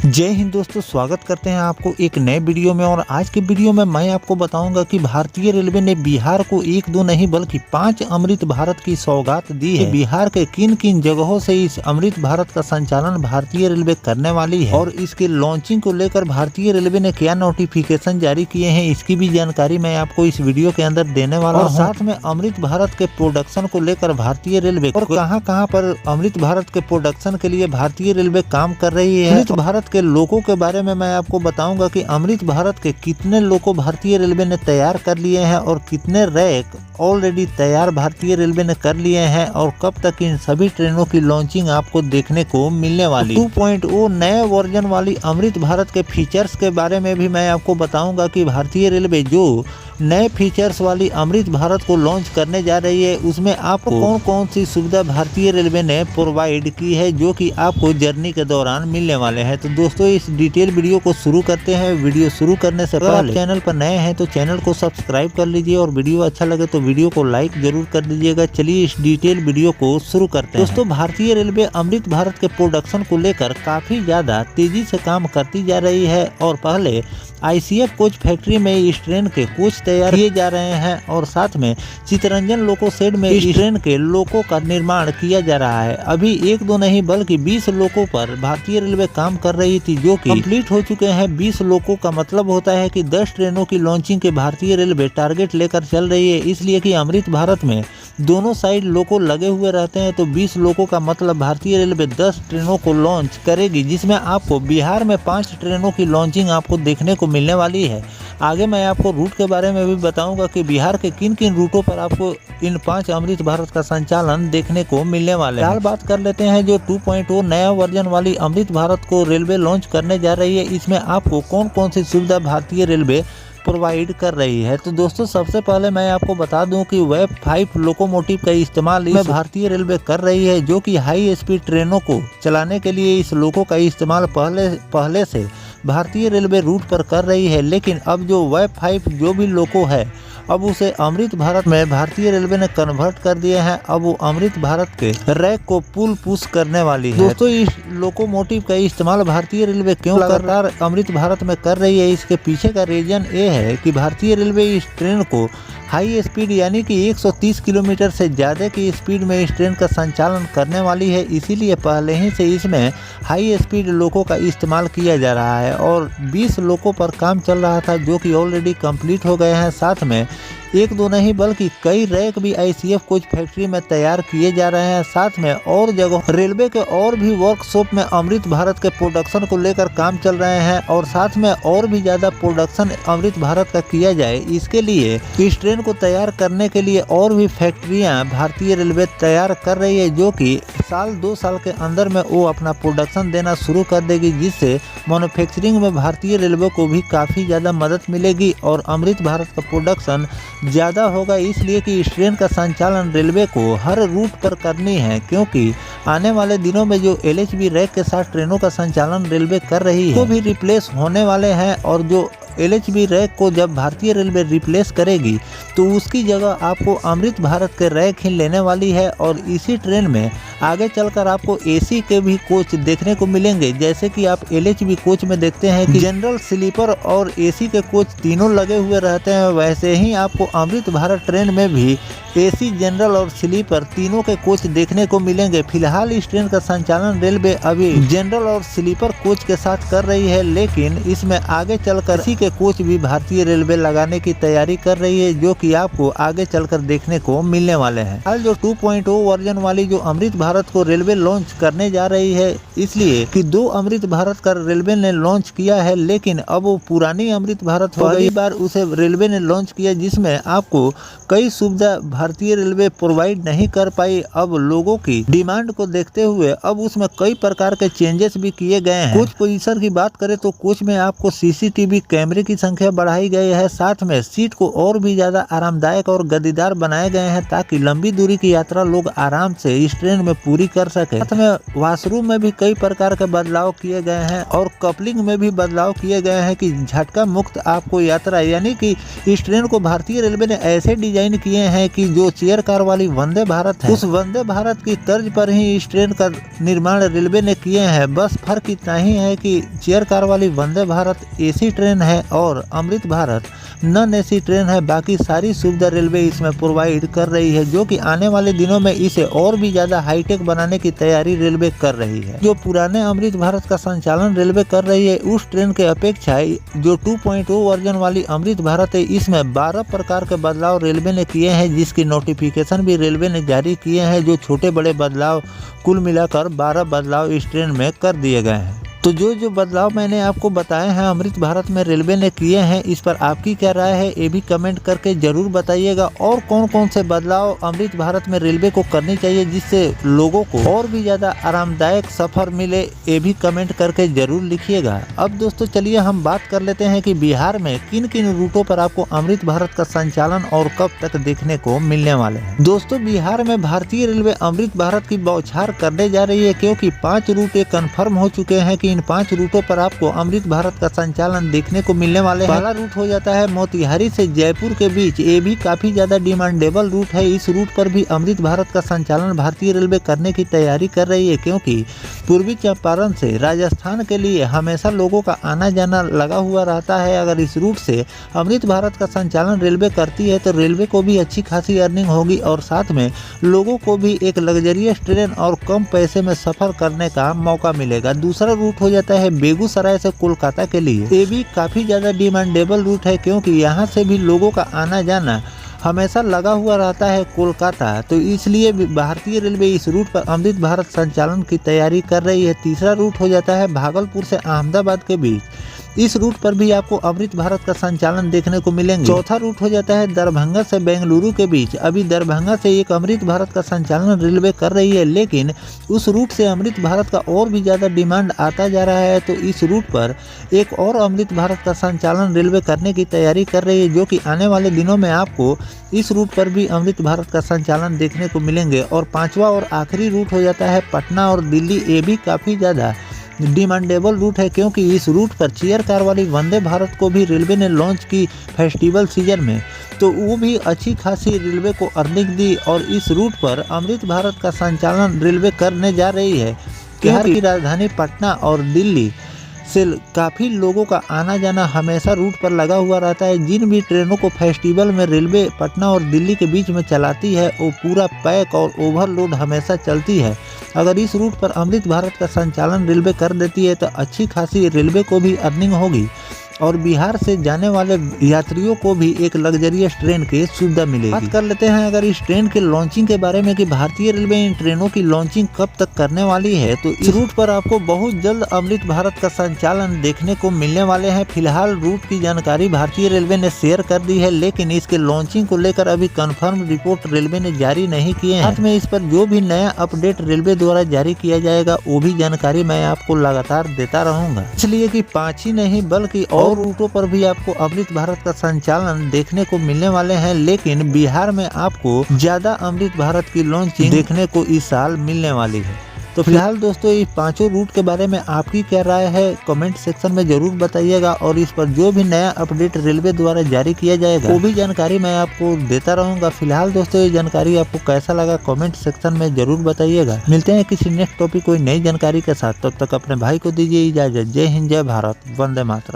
जय हिंद दोस्तों, स्वागत करते हैं आपको एक नए वीडियो में। और आज के वीडियो में मैं आपको बताऊंगा कि भारतीय रेलवे ने बिहार को एक दो नहीं बल्कि 5 अमृत भारत की सौगात दी है। बिहार के किन किन जगहों से इस अमृत भारत का संचालन भारतीय रेलवे करने वाली है और इसके लॉन्चिंग को लेकर भारतीय रेलवे ने क्या नोटिफिकेशन जारी किए हैं, इसकी भी जानकारी मैं आपको इस वीडियो के अंदर देने वाला हूं। साथ में अमृत भारत के प्रोडक्शन को लेकर भारतीय रेलवे और कहां पर अमृत भारत के प्रोडक्शन के लिए भारतीय रेलवे काम कर रही है। अमृत भारत के लोगों के बारे में मैं आपको बताऊंगा कि अमृत भारत के कितने लोगों भारतीय रेलवे ने तैयार कर लिए हैं और कितने रैक ऑलरेडी तैयार भारतीय रेलवे ने कर लिए हैं और कब तक इन सभी ट्रेनों की लॉन्चिंग आपको देखने को मिलने वाली। 2.0 नए वर्जन वाली अमृत भारत के फीचर्स के बारे में भी मैं आपको बताऊंगा कि भारतीय रेलवे जो नए फीचर्स वाली अमृत भारत को लॉन्च करने जा रही है उसमें आपको कौन कौन सी सुविधा भारतीय रेलवे ने प्रोवाइड की है जो कि आपको जर्नी के दौरान मिलने वाले हैं। तो दोस्तों इस डिटेल वीडियो को शुरू करते हैं। वीडियो शुरू करने से पहले आप चैनल पर नए हैं तो चैनल को सब्सक्राइब कर लीजिए और वीडियो अच्छा लगे तो वीडियो को लाइक जरूर कर दीजिएगा। चलिए इस डिटेल वीडियो को शुरू करते हैं। दोस्तों भारतीय रेलवे अमृत भारत के प्रोडक्शन को लेकर काफी ज्यादा तेजी से काम करती जा रही है और पहले ICF कोच फैक्ट्री में इस ट्रेन के कोच तैयार किए जा रहे हैं और साथ में चितरंजन लोको शेड में इस ट्रेन के लोको का निर्माण किया जा रहा है। अभी एक दो नहीं बल्कि 20 लोको पर भारतीय रेलवे काम कर रही थी जो कि कंप्लीट हो चुके हैं। 20 लोको का मतलब होता है कि 10 ट्रेनों की लॉन्चिंग के भारतीय रेलवे टारगेट लेकर चल रही है, इसलिए कि अमृत भारत में दोनों साइड लोको लगे हुए रहते हैं। तो 20 लोको का मतलब भारतीय रेलवे 10 ट्रेनों को लॉन्च करेगी, जिसमें आपको बिहार में 5 ट्रेनों की लॉन्चिंग आपको देखने को मिलने वाली है। आगे मैं आपको रूट के बारे में भी बताऊंगा कि बिहार के किन किन रूटों पर आपको इन 5 अमृत भारत का संचालन देखने को मिलने वाले हैं। बात कर लेते हैं जो 2.0 नया वर्जन वाली अमृत भारत को रेलवे लॉन्च करने जा रही है, इसमें आपको कौन कौन सी सुविधा भारतीय रेलवे प्रोवाइड कर रही है। तो दोस्तों सबसे पहले मैं आपको बता दूं कि वेब 5 लोकोमोटिव का इस्तेमाल इसमें भारतीय रेलवे कर रही है जो कि हाई स्पीड ट्रेनों को चलाने के लिए इस लोको का इस्तेमाल पहले से भारतीय रेलवे रूट पर कर रही है। लेकिन अब जो वेब 5 जो भी लोको है अब उसे अमृत भारत में भारतीय रेलवे ने कन्वर्ट कर दिए हैं। अब वो अमृत भारत के रैक को पुल पुश करने वाली है। दोस्तों इस लोकोमोटिव का इस्तेमाल भारतीय रेलवे क्यों लगातार अमृत भारत में कर रही है, इसके पीछे का रीजन ये है कि भारतीय रेलवे इस ट्रेन को हाई स्पीड यानी कि 130 किलोमीटर से ज़्यादा की स्पीड में इस ट्रेन का संचालन करने वाली है, इसीलिए पहले ही से इसमें हाई स्पीड लोको का इस्तेमाल किया जा रहा है और 20 लोको पर काम चल रहा था जो कि ऑलरेडी कंप्लीट हो गए हैं। साथ में एक दो नहीं बल्कि कई रैक भी ICF कोच फैक्ट्री में तैयार किए जा रहे हैं। साथ में और जगह रेलवे के और भी वर्कशॉप में अमृत भारत के प्रोडक्शन को लेकर काम चल रहे हैं और साथ में और भी ज़्यादा प्रोडक्शन अमृत भारत का किया जाए, इसके लिए इस ट्रेन को तैयार करने के लिए और भी फैक्ट्रियाँ भारतीय रेलवे तैयार कर रही है जो कि साल 2 साल के अंदर में वो अपना प्रोडक्शन देना शुरू कर देगी, जिससे मैन्युफैक्चरिंग में भारतीय रेलवे को भी काफ़ी ज़्यादा मदद मिलेगी और अमृत भारत का प्रोडक्शन ज़्यादा होगा। इसलिए कि इस ट्रेन का संचालन रेलवे को हर रूट पर करनी है, क्योंकि आने वाले दिनों में जो LHB रैक के साथ ट्रेनों का संचालन रेलवे कर रही है वो भी रिप्लेस होने वाले हैं और जो LHB रैक को जब भारतीय रेलवे रिप्लेस करेगी तो उसकी जगह आपको अमृत भारत के रैक ही लेने वाली है और इसी ट्रेन में आगे चलकर आपको AC के भी कोच देखने को मिलेंगे। जैसे कि आप LHB कोच में देखते हैं कि जनरल, स्लीपर और AC के कोच तीनों लगे हुए रहते हैं, वैसे ही आपको अमृत भारत ट्रेन में भी AC, जनरल और स्लीपर तीनों के कोच देखने को मिलेंगे। फिलहाल इस ट्रेन का संचालन रेलवे अभी जनरल और स्लीपर कोच के साथ कर रही है, लेकिन इसमें आगे चलकर AC के कोच भी भारतीय रेलवे लगाने की तैयारी कर रही है जो कि आपको आगे चलकर देखने को मिलने वाले हैं। हाल जो 2.0 वर्जन वाली जो अमृत भारत को रेलवे लॉन्च करने जा रही है, इसलिए कि 2 अमृत भारत का रेलवे ने लॉन्च किया है, लेकिन अब वो पुरानी अमृत भारत हो गई। बार उसे रेलवे ने लॉन्च किया जिसमें आपको कई सुविधा भारतीय रेलवे प्रोवाइड नहीं कर पाई। अब लोगों की डिमांड को देखते हुए अब उसमें कई प्रकार के चेंजेस भी किए गए हैं। कोच पोजीशन की बात करें तो कोच में आपको CCTV कैमरे की संख्या बढ़ाई गई है। साथ में सीट को और भी ज्यादा आरामदायक और गद्दीदार बनाए गए हैं ताकि लंबी दूरी की यात्रा लोग आराम से इस ट्रेन में में पूरी कर सके। साथ में वॉशरूम में भी कई प्रकार के बदलाव किए गए हैं और कपलिंग में भी बदलाव किए गए हैं कि झटका मुक्त आपको यात्रा, यानी कि इस ट्रेन को भारतीय रेलवे ने ऐसे डिजाइन किए हैं कि जो चेयर कार वाली वंदे भारत है, उस वंदे भारत की तर्ज पर ही इस ट्रेन का निर्माण रेलवे ने किए हैं। बस फर्क इतना ही है कि चेयर कार वाली वंदे भारत एसी ट्रेन है और Amrit Bharat non AC train है। बाकी सारी सुविधा रेलवे इसमें प्रोवाइड कर रही है, जो कि आने वाले दिनों में इसे और भी ज्यादा हाईटेक बनाने की तैयारी रेलवे कर रही है। जो पुराने अमृत भारत का संचालन रेलवे कर रही है, उस ट्रेन के अपेक्षा जो 2.0 वर्जन वाली अमृत भारत है, इसमें 12 प्रकार के बदलाव रेलवे ने किए हैं, जिसकी नोटिफिकेशन भी रेलवे ने जारी किए हैं। जो छोटे बड़े बदलाव कुल मिलाकर 12 बदलाव इस ट्रेन में कर दिए गए हैं। तो जो बदलाव मैंने आपको बताए हैं अमृत भारत में रेलवे ने किए हैं, इस पर आपकी क्या राय है ये भी कमेंट करके जरूर बताइएगा। और कौन कौन से बदलाव अमृत भारत में रेलवे को करनी चाहिए जिससे लोगों को और भी ज़्यादा आरामदायक सफ़र मिले, ये भी कमेंट करके जरूर लिखिएगा। अब दोस्तों चलिए हम बात कर लेते हैं कि बिहार में किन किन रूटों पर आपको अमृत भारत का संचालन और कब तक देखने को मिलने वाले हैं। दोस्तों बिहार में भारतीय रेलवे अमृत भारत की बौछार करने जा रही है, क्योंकि 5 रूट कन्फर्म हो चुके हैं कि इन 5 रूटों पर आपको अमृत भारत का संचालन देखने को मिलने वाले हैं। पहला रूट हो जाता है मोतिहारी से जयपुर के बीच, ये भी काफी ज्यादा डिमांडेबल रूट है। इस रूट पर भी अमृत भारत का संचालन भारतीय रेलवे करने की तैयारी कर रही है, क्योंकि पूर्वी चंपारण से राजस्थान के लिए हमेशा लोगों का आना जाना लगा हुआ रहता है। अगर इस रूट से अमृत भारत का संचालन रेलवे करती है तो रेलवे को भी अच्छी खासी अर्निंग होगी और साथ में लोगों को भी एक लग्जरियस ट्रेन और कम पैसे में सफर करने का मौका मिलेगा। दूसरा रूट हो जाता है बेगूसराय से कोलकाता के लिए, ये भी काफी ज्यादा डिमांडेबल रूट है, क्योंकि यहाँ से भी लोगों का आना जाना हमेशा लगा हुआ रहता है कोलकाता। तो इसलिए भारतीय रेलवे इस रूट पर अमृत भारत संचालन की तैयारी कर रही है। तीसरा रूट हो जाता है भागलपुर से अहमदाबाद के बीच, इस रूट पर भी आपको अमृत भारत का संचालन देखने को मिलेंगे। चौथा रूट हो जाता है दरभंगा से बेंगलुरु के बीच। अभी दरभंगा से एक अमृत भारत का संचालन रेलवे कर रही है, लेकिन उस रूट से अमृत भारत का और भी ज़्यादा डिमांड आता जा रहा है। तो इस रूट पर एक और अमृत भारत का संचालन रेलवे करने की तैयारी कर रही है, जो कि आने वाले दिनों में आपको इस रूट पर भी अमृत भारत का संचालन देखने को मिलेंगे। और पांचवा और आखिरी रूट हो जाता है पटना और दिल्ली, ये भी काफ़ी ज़्यादा डिमांडेबल रूट है, क्योंकि इस रूट पर चेयर कार वाली वंदे भारत को भी रेलवे ने लॉन्च की फेस्टिवल सीजन में, तो वो भी अच्छी खासी रेलवे को अर्निंग दी। और इस रूट पर अमृत भारत का संचालन रेलवे करने जा रही है। बिहार की राजधानी पटना और दिल्ली से काफ़ी लोगों का आना जाना हमेशा रूट पर लगा हुआ रहता है। जिन भी ट्रेनों को फेस्टिवल में रेलवे पटना और दिल्ली के बीच में चलाती है, वो पूरा पैक और ओवरलोड हमेशा चलती है। अगर इस रूट पर अमृत भारत का संचालन रेलवे कर देती है तो अच्छी खासी रेलवे को भी अर्निंग होगी और बिहार से जाने वाले यात्रियों को भी एक लग्जरियस ट्रेन की सुविधा मिलेगी। बात कर लेते हैं अगर इस ट्रेन के लॉन्चिंग के बारे में कि भारतीय रेलवे इन ट्रेनों की लॉन्चिंग कब तक करने वाली है, तो इस रूट पर आपको बहुत जल्द अमृत भारत का संचालन देखने को मिलने वाले हैं। फिलहाल रूट की जानकारी भारतीय रेलवे ने शेयर कर दी है, लेकिन इसके लॉन्चिंग को लेकर अभी कंफर्म रिपोर्ट रेलवे ने जारी नहीं किए हैं। साथ में इस पर जो भी नया अपडेट रेलवे द्वारा जारी किया जाएगा वो भी जानकारी मैं आपको लगातार देता रहूंगा, इसलिए कि 5 ही नहीं बल्कि और रूटों पर भी आपको अमृत भारत का संचालन देखने को मिलने वाले हैं। लेकिन बिहार में आपको ज्यादा अमृत भारत की लॉन्चिंग देखने को इस साल मिलने वाली है। तो फिलहाल दोस्तों ये 5 रूट के बारे में आपकी क्या राय है कमेंट सेक्शन में जरूर बताइएगा, और इस पर जो भी नया अपडेट रेलवे द्वारा जारी किया जाएगा वो भी जानकारी मैं आपको देता रहूंगा। फिलहाल दोस्तों ये जानकारी आपको कैसा लगा कमेंट सेक्शन में जरूर बताइएगा। मिलते हैं किसी नेक्स्ट टॉपिक कोई नई जानकारी के साथ, तब तक अपने भाई को दीजिए इजाजत। जय हिंद, जय भारत, वंदे मातरम।